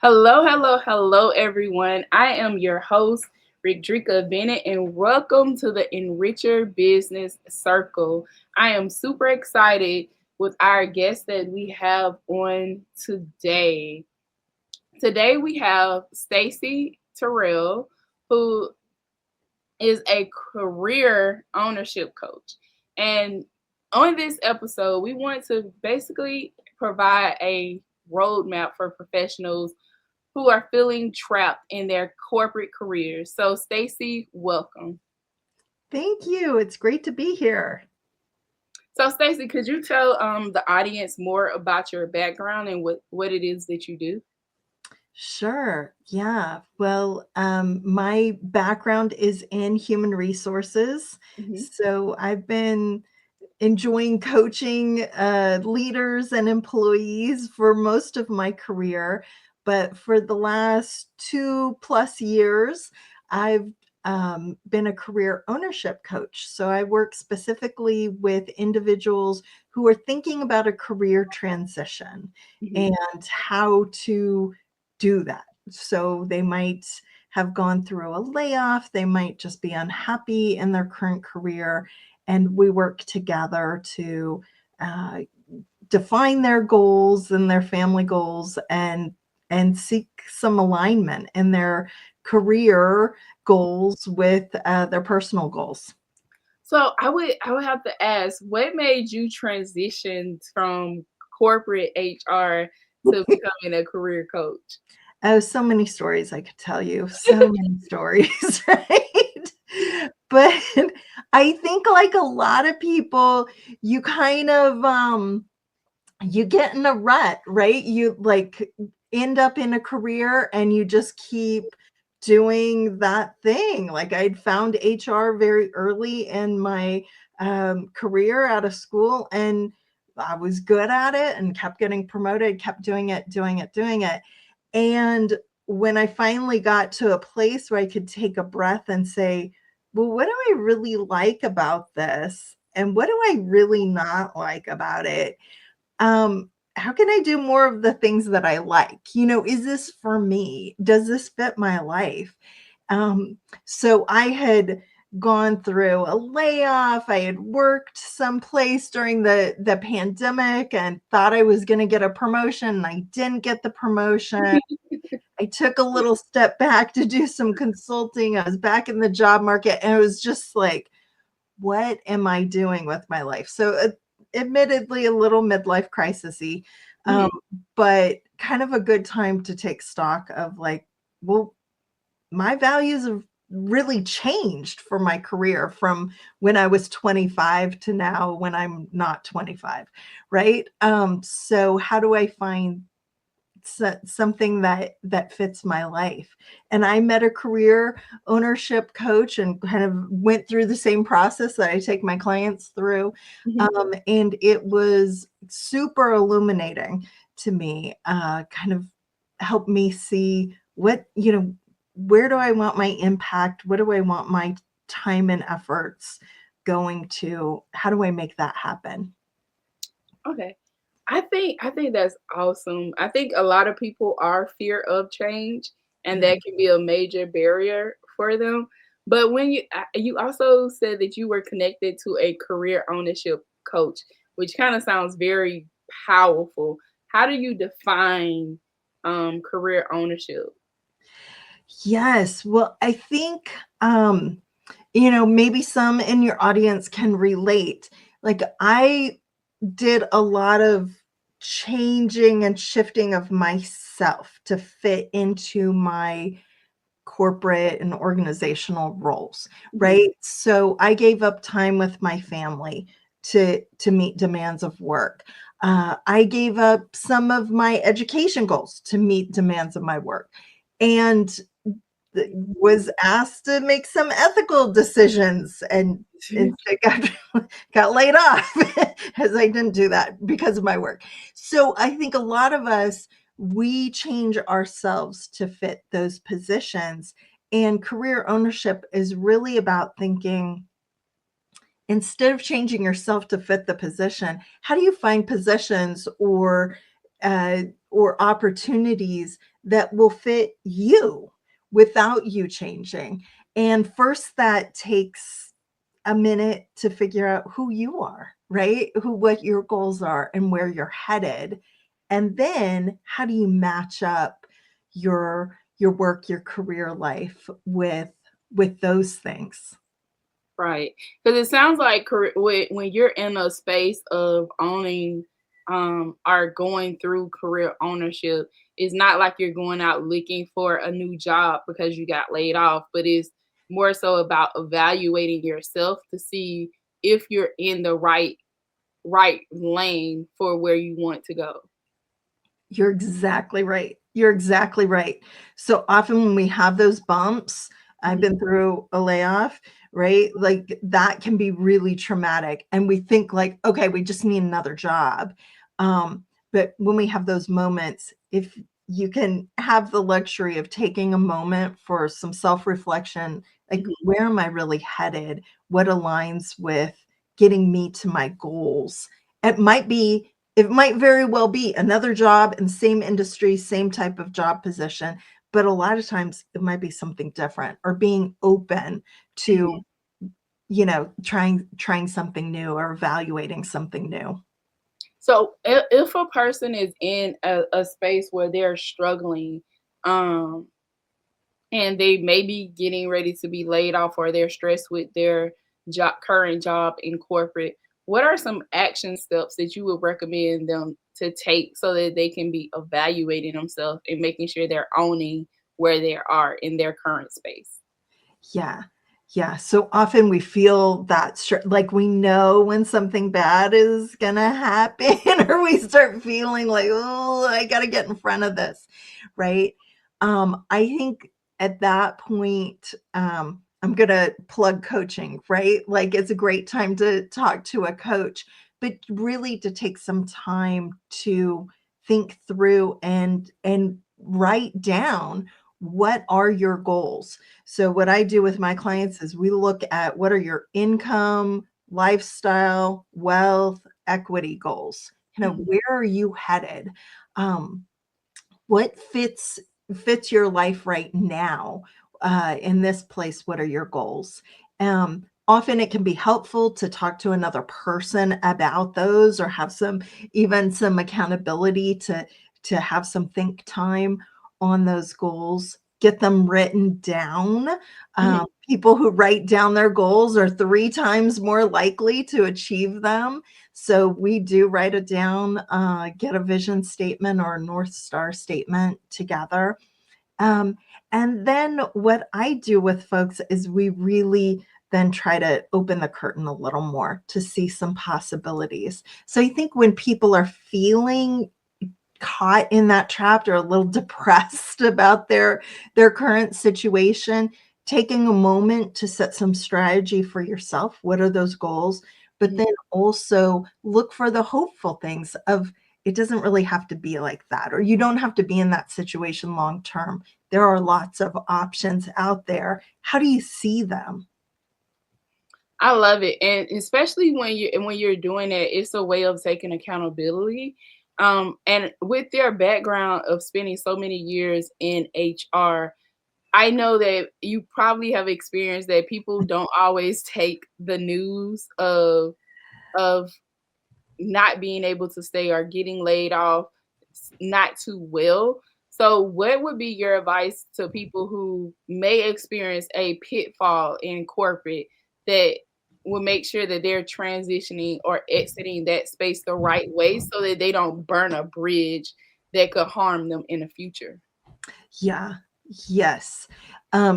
Hello, hello, hello, everyone. I am your host, Rickdrika Bennett, and welcome to the Enricher Business Circle. I am super excited with our guest that we have on today. Today we have Stacy Terrell, who is a career ownership coach. And on this episode, we want to basically provide a roadmap for professionals who are feeling trapped in their corporate careers. So, Stacy, welcome. Thank you. It's great to be here. So, Stacy, could you tell the audience more about your background and what it is that you do? Sure. Yeah. Well, my background is in human resources. Hmm. So I've been enjoying coaching leaders and employees for most of my career. But for the last 2+ years, I've been a career ownership coach. So I work specifically with individuals who are thinking about a career transition Hmm. and how to do that. So they might have gone through a layoff, they might just be unhappy in their current career, and we work together to uh, define their goals and their family goals and seek some alignment in their career goals with their personal goals. So, I would have to ask, what made you transition from corporate HR to becoming a career coach? Oh, so many stories I could tell you, so many stories, right? But I think like a lot of people, you kind of you get in a rut, right? You like end up in a career and you just keep doing that thing. Like I'd found HR very early in my career out of school, and I was good at it and kept getting promoted, kept doing it, doing it, doing it. And when I finally got to a place where I could take a breath and say, well, what do I really like about this? And what do I really not like about it? How can I do more of the things that I like? Is this for me? Does this fit my life? So I had gone through a layoff. I had worked someplace during the pandemic and thought I was going to get a promotion, and I didn't get the promotion. I took a little step back to do some consulting. I was back in the job market, and it was just like, what am I doing with my life? So, admittedly, a little midlife crisisy, um, Mhm. but kind of a good time to take stock of like, well, my values have really changed for my career from when I was 25 to now when I'm not 25, right? So how do I find something that fits my life? And I met a career ownership coach and kind of went through the same process that I take my clients through, Mhm. and it was super illuminating to me. Kind of helped me see where do I want my impact, what do I want my time and efforts going to, how do I make that happen? Okay. I think that's awesome. I think a lot of people are fear of change, and Yeah. that can be a major barrier for them. But when you also said that you were connected to a career ownership coach, which kind of sounds very powerful. How do you define career ownership? Yes. Well, I think, maybe some in your audience can relate. Like, I did a lot of changing and shifting of myself to fit into my corporate and organizational roles, Mhm. right? So I gave up time with my family to meet demands of work. I gave up some of my education goals to meet demands of my work, and was asked to make some ethical decisions, and instead got laid off as I didn't do that because of my work. So I think a lot of us, we change ourselves to fit those positions. And career ownership is really about thinking, instead of changing yourself to fit the position, how do you find positions uh, or opportunities that will fit you without you changing. And first, that takes a minute to figure out who you are, right? What your goals are and where you're headed. And then how do you match up your work, your career life with those things? Right. Because it sounds like when you're in a space of owning or going through career ownership, it's not like you're going out looking for a new job because you got laid off, but it's more so about evaluating yourself to see if you're in the right lane for where you want to go. You're exactly right. You're exactly right. So often when we have those bumps, I've Mhm. been through a layoff, right? Like that can be really traumatic. And we think like, okay, we just need another job. But when we have those moments, if you can have the luxury of taking a moment for some self-reflection, like Mhm. where am I really headed? What aligns with getting me to my goals? It might very well be another job in the same industry, same type of job position, but a lot of times it might be something different or being open to, Mhm. trying something new or evaluating something new. So if a person is in a space where they're struggling, um, and they may be getting ready to be laid off or they're stressed with their current job in corporate, what are some action steps that you would recommend them to take so that they can be evaluating themselves and making sure they're owning where they are in their current space? Yeah. Yeah. So often we feel that like we know when something bad is going to happen, or we start feeling like, oh, I got to get in front of this. Right. I think at that point, I'm going to plug coaching, right? Like it's a great time to talk to a coach, but really to take some time to think through and write down what are your goals. So what I do with my clients is we look at what are your income, lifestyle, wealth, equity goals. Mhm. Where are you headed? Um, what fits your life right now? In this place, what are your goals? Often it can be helpful to talk to another person about those or have some accountability to have some think time on those goals, get them written down. Mhm. People who write down their goals are 3 times more likely to achieve them. So we do write it down, get a vision statement or a North Star statement together. Um, and then what I do with folks is we really then try to open the curtain a little more to see some possibilities. So I think when people are feeling caught in that trap or a little depressed about their current situation, taking a moment to set some strategy for yourself. What are those goals? But Mhm. then also look for the hopeful things of it doesn't really have to be like that, or you don't have to be in that situation long term. There are lots of options out there. How do you see them? I love it, and especially when you're doing it, it's a way of taking accountability. And with their background of spending so many years in HR, I know that you probably have experienced that people don't always take the news of not being able to stay or getting laid off not too well. So, what would be your advice to people who may experience a pitfall in corporate that will make sure that they're transitioning or exiting that space the right way so that they don't burn a bridge that could harm them in the future? Yeah. Yes.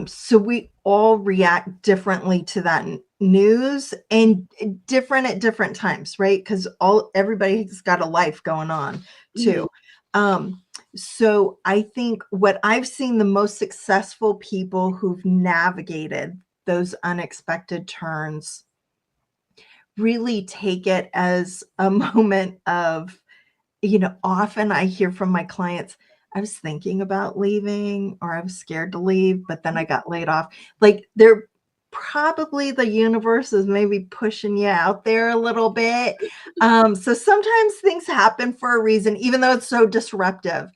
So we all react differently to that news and different at different times, right? Because all everybody's got a life going on Mhm. too. Um, so I think what I've seen the most successful people who've navigated those unexpected turns really take it as a moment of, often I hear from my clients, I was thinking about leaving or I was scared to leave, but then I got laid off. Like they're probably the universe is maybe pushing you out there a little bit. So sometimes things happen for a reason, even though it's so disruptive.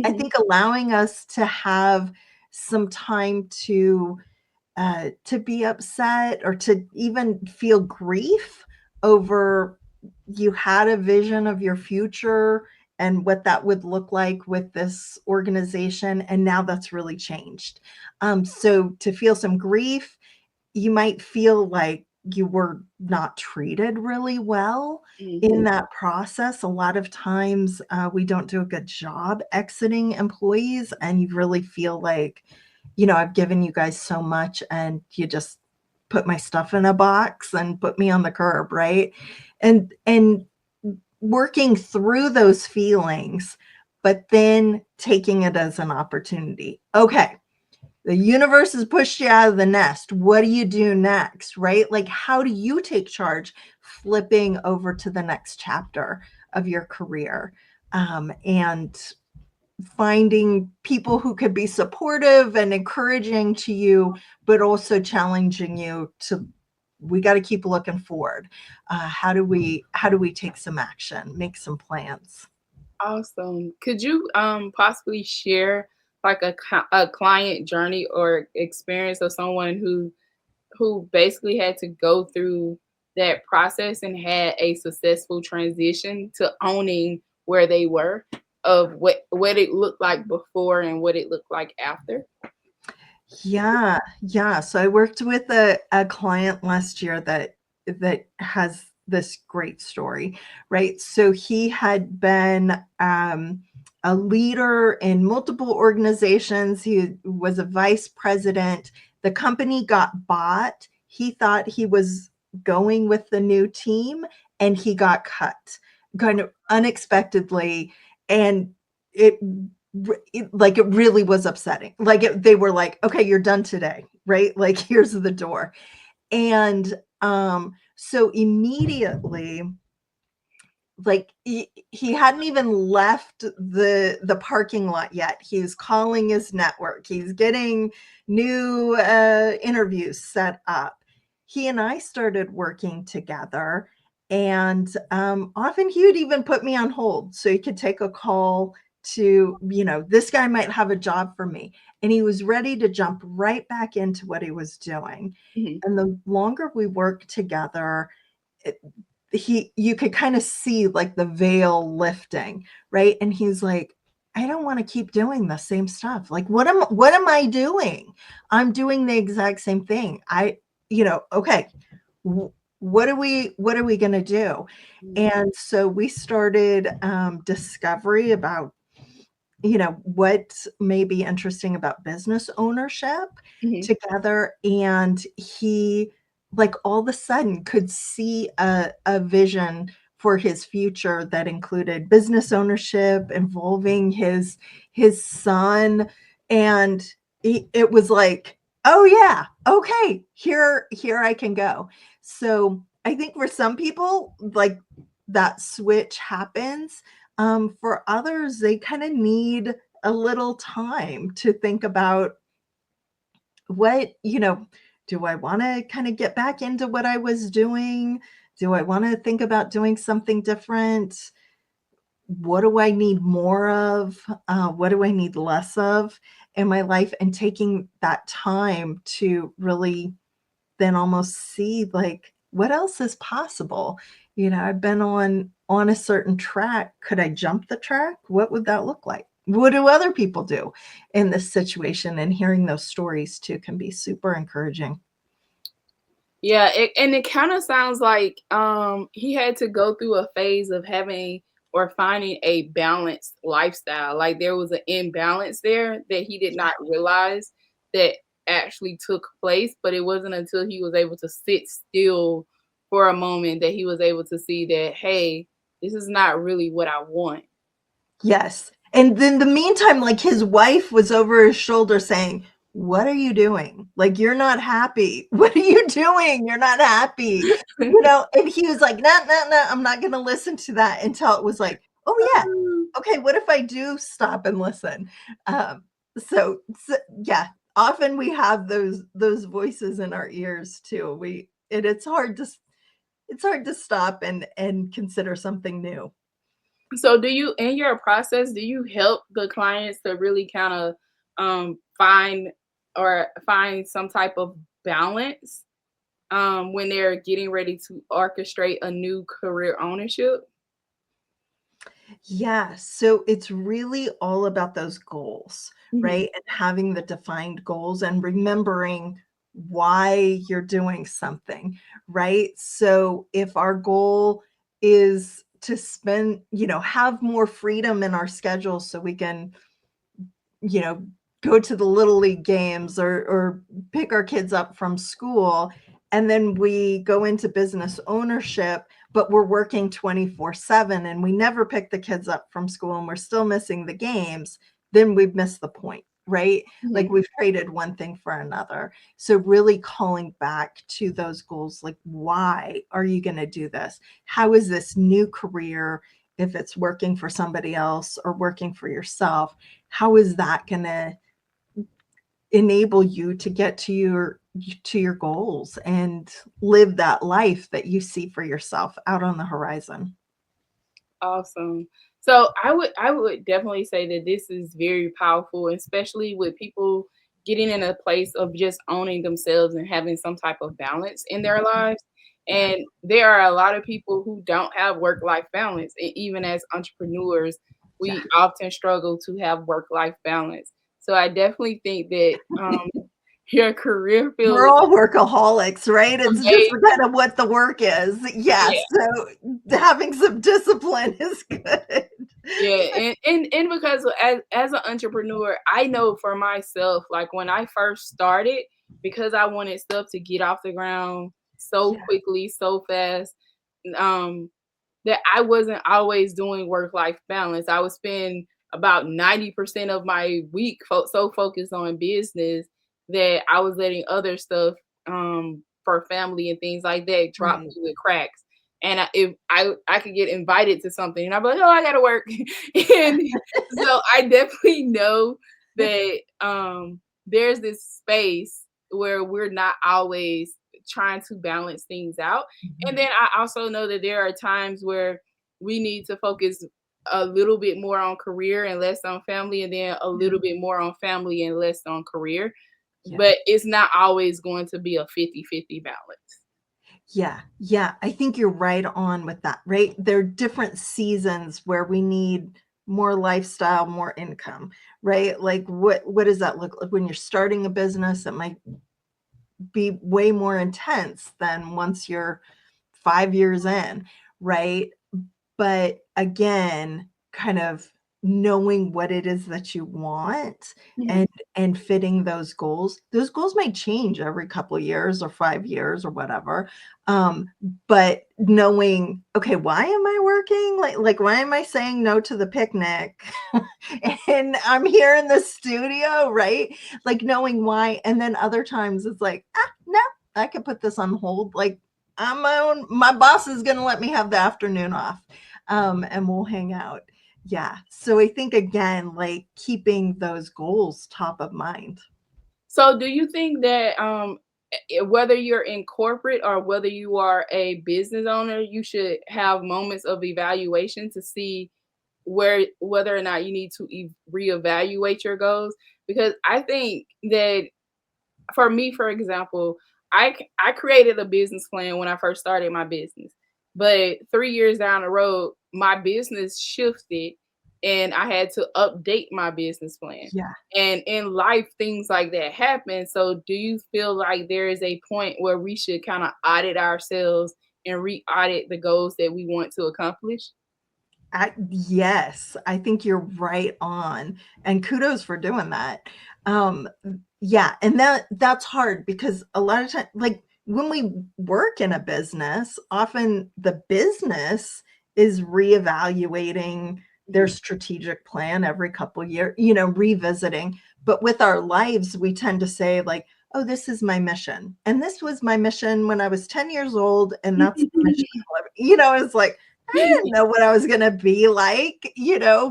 I Mhm. think allowing us to have some time to be upset or to even feel grief over you had a vision of your future and what that would look like with this organization, and now that's really changed. So to feel some grief, you might feel like you were not treated really well in Mhm. that process. A lot of times, we don't do a good job exiting employees, and you really feel like, I've given you guys so much, and you just put my stuff in a box and put me on the curb, right? And working through those feelings, but then taking it as an opportunity. Okay, the universe has pushed you out of the nest. What do you do next, right? Like, how do you take charge flipping over to the next chapter of your career? And finding people who could be supportive and encouraging to you, but also challenging you to, we got to keep looking forward. How do we take some action, make some plans? Awesome. Could you possibly share like a client journey or experience of someone who basically had to go through that process and had a successful transition to owning where they were, of what it looked like before and what it looked like after? Yeah, yeah. So I worked with a client last year that has this great story, right? So he had been a leader in multiple organizations. He was a vice president. The company got bought. He thought he was going with the new team, and he got cut kind of unexpectedly. And it like it really was upsetting. Like they were like, okay, you're done today, right? Like here's the door. And so immediately, like he hadn't even left the parking lot yet. He's calling his network. He's getting new interviews set up. He and I started working together, and often he would even put me on hold so he could take a call to, this guy might have a job for me. And he was ready to jump right back into what he was doing. Mhm. And the longer we worked together, it, you could kind of see like the veil lifting, right? And he's like, I don't want to keep doing the same stuff. Like, what am I doing? I'm doing the exact same thing. Okay, what are we going to do? Mhm. And so we started discovery about, what may be interesting about business ownership Mhm. together. And he, like, all of a sudden could see a vision for his future that included business ownership involving his son. And it was like, oh yeah, okay, here I can go. So I think for some people, like, that switch happens. For others, they kind of need a little time to think about what, do I want to kind of get back into what I was doing? Do I want to think about doing something different? What do I need more of? What do I need less of in my life? And taking that time to really then almost see, like, what else is possible. I've been on a certain track. Could I jump the track? What would that look like? What do other people do in this situation? And hearing those stories too can be super encouraging. Yeah, and it kind of sounds like he had to go through a phase of having or finding a balanced lifestyle. Like there was an imbalance there that he did Yeah. not realize that actually took place, but it wasn't until he was able to sit still for a moment that he was able to see that, hey, this is not really what I want. Yes. And then the meantime, like, his wife was over his shoulder saying, what are you doing? Like, you're not happy. What are you doing? You're not happy. And he was like, no, no, no, I'm not going to listen to that, until it was like, oh yeah. Okay, what if I do stop and listen? Um, so yeah, often we have those voices in our ears too. It's hard to stop and consider something new. So do you, in your process, do you help the clients to really kind of find or find some type of balance when they're getting ready to orchestrate a new career ownership? Yeah, so it's really all about those goals, Mhm. right? And having the defined goals and remembering why you're doing something, right? So if our goal is to spend, have more freedom in our schedule so we can, you know, go to the little league games or pick our kids up from school, and then we go into business ownership, but we're working 24/7 and we never pick the kids up from school and we're still missing the games, then we've missed the point, right? Like Mhm. we've traded one thing for another. So really calling back to those goals, like why are you going to do this? How is this new career, if it's working for somebody else or working for yourself, how is that going to enable you to get to your goals and live that life that you see for yourself out on the horizon? Awesome. So I would definitely say that this is very powerful, especially with people getting in a place of just owning themselves and having some type of balance in their lives. Yeah, And there are a lot of people who don't have work-life balance. And even as entrepreneurs, yeah. we often struggle to have work-life balance. So I definitely think that your career We're field all workaholics, right? is It's just amazing. kind of what the work is. Yes, so having some discipline is good. Yeah, and because as an entrepreneur, I know for myself, like when I first started, because I wanted stuff to get off the ground so Yeah, quickly, so fast, um, that I wasn't always doing work-life balance. I would spend about 90% of my week so focused on business that I was letting other stuff for family and things like that drop right. through the cracks. And if I could get invited to something and I'd be like, "Oh, I gotta work." And so I definitely know that there's this space where we're not always trying to balance things out. And Mhm. then I also know that there are times where we need to focus a little bit more on career and less on family, and then a Yeah, little bit more on family and less on career. yeah. But it's not always going to be a 50-50 balance. Yeah, yeah, I think you're right on with that, right? There are different seasons where we need more lifestyle, more income, right? Like what does that look like when you're starting a business? It might be way more intense than once you're 5 years in, right? But again, kind of knowing what it is that you want Mhm. and fitting those goals. Those goals might change every couple of years or 5 years or whatever. Um, but knowing, okay, why am I working? Like why am I saying no to the picnic? And I'm here in the studio, right? Like knowing why. And then other times it's like, no, I could put this on hold. Like my boss is going to let me have the afternoon off, and we'll hang out. Yeah. So I think again, like keeping those goals top of mind. So, do you think that whether you're in corporate or whether you are a business owner, you should have moments of evaluation to see whether or not you need to reevaluate your goals? Because I think that for me, for example, I created a business plan when I first started my business, but 3 years down the road, my business shifted, and I had to update my business plan. Yeah. And in life, things like that happen. So, do you feel like there is a point where we should kind of audit ourselves and re-audit the goals that we want to accomplish? Yes, I think you're right on, and kudos for doing that. Um, yeah, and that's hard because a lot of time, like when we work in a business, often the business is reevaluating their Mhm. strategic plan every couple years, revisiting. But with our lives, we tend to say like, "Oh, this is my mission, and this was my mission when I was 10 years old, and that's the mission." It's like I didn't know what I was gonna be like,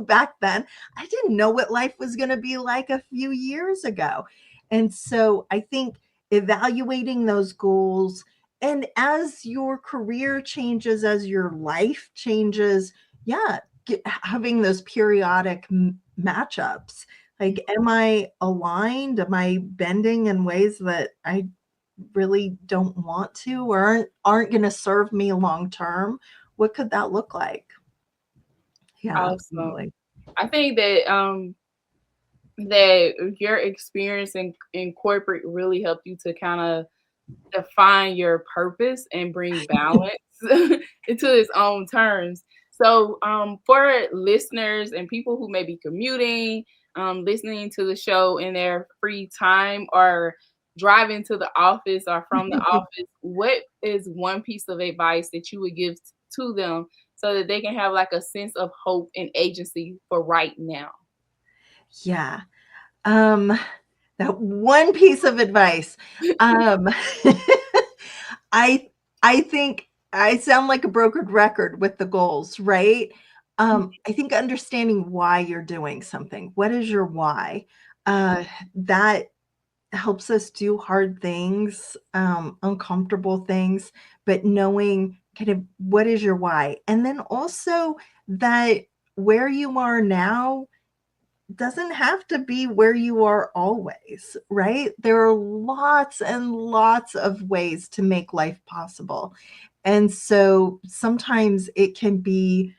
back then. I didn't know what life was gonna be like a few years ago. And so I think evaluating those goals, and as your career changes, as your life changes, yeah, having those periodic matchups. Like, am I aligned? Am I bending in ways that I really don't want to, or aren't going to serve me long term? What could that look like? Yeah, Awesome. absolutely. I think that your experience in corporate really helped you to kind of define your purpose and bring balance into its own terms. So, for listeners and people who may be commuting, listening to the show in their free time, or driving to the office or from the office, what is one piece of advice that you would give to them so that they can have like a sense of hope and agency for right now? Yeah. Um, that one piece of advice. Um, I I think I sound like a brokered record with the goals, right? I think understanding why you're doing something. What is your why? That helps us do hard things, uncomfortable things, but knowing kind of what is your why. And then also that where you are now doesn't have to be where you are always, right? There are lots and lots of ways to make life possible. And so sometimes it can be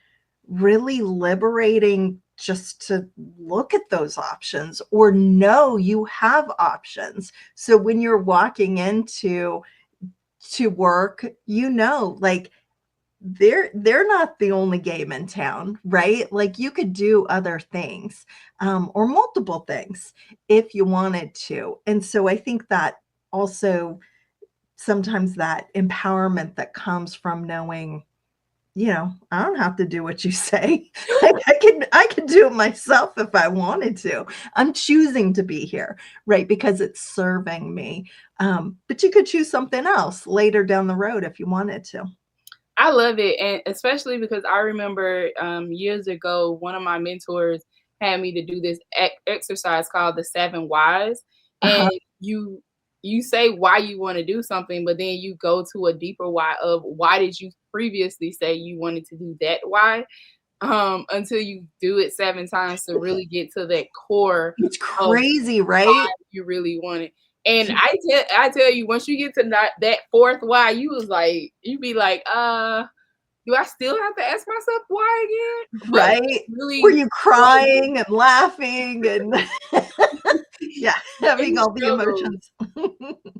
really liberating just to look at those options or know you have options. So when you're walking into to work, like they're not the only game in town, right? Like you could do other things, or multiple things if you wanted to. And so I think that also sometimes that empowerment that comes from knowing, I don't have to do what you say. Like I can do it myself if I wanted to. I'm choosing to be here, right? Because it's serving me. But you could choose something else later down the road if you wanted to. I love it, and especially because I remember years ago, one of my mentors had me to do this exercise called the 7 whys, and Uh-huh. you you say why you want to do something, but then you go to a deeper why of why did you previously say you wanted to do that why, until you do it 7 times to really get to that core It's of crazy, right? you really want it. And I tell you, once you get to that fourth why, you be like, do I still have to ask myself why again? But Right? Were really you struggle. crying and laughing and yeah, having You all the struggle. emotions.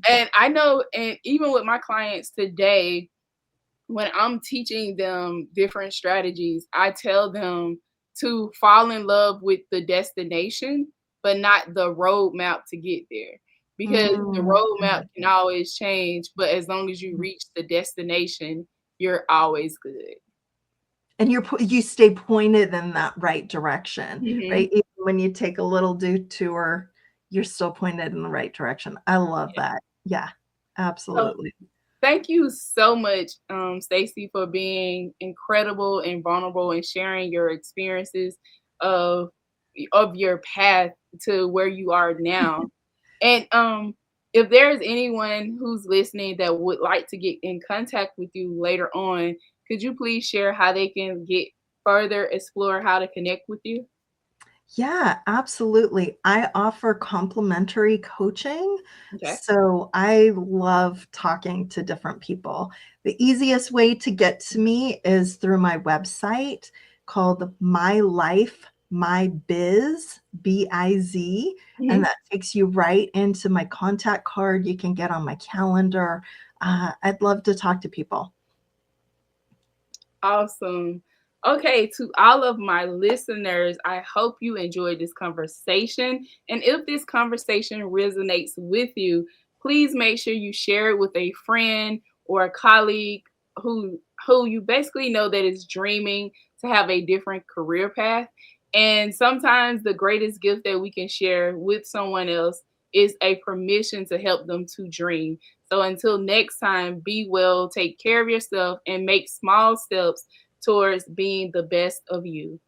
And I know, and even with my clients today, when I'm teaching them different strategies, I tell them to fall in love with the destination, but not the roadmap to get there. Because the Mm, roadmap good. can always change, but as long as you reach the destination, you're always good. And you stay pointed in that right direction, Mhm. right? Even when you take a little detour, you're still pointed in the right direction. I love that. Yeah, So absolutely. thank you so much, Stacy, for being incredible and vulnerable and sharing your experiences of your path to where you are now. And if there's anyone who's listening that would like to get in contact with you later on, could you please share how they can get further explore how to connect with you? Yeah, absolutely. I offer complimentary coaching. Okay. So I love talking to different people. The easiest way to get to me is through my website called My Life, My Biz, BIZ. And Mhm. that takes you right into my contact card. You can get on my calendar. I'd love to talk to people. Awesome. Okay, to all of my listeners, I hope you enjoyed this conversation. And if this conversation resonates with you, please make sure you share it with a friend or a colleague who you basically know that is dreaming to have a different career path. And sometimes the greatest gift that we can share with someone else is a permission to help them to dream. So until next time, be well, take care of yourself, and make small steps towards being the best of you.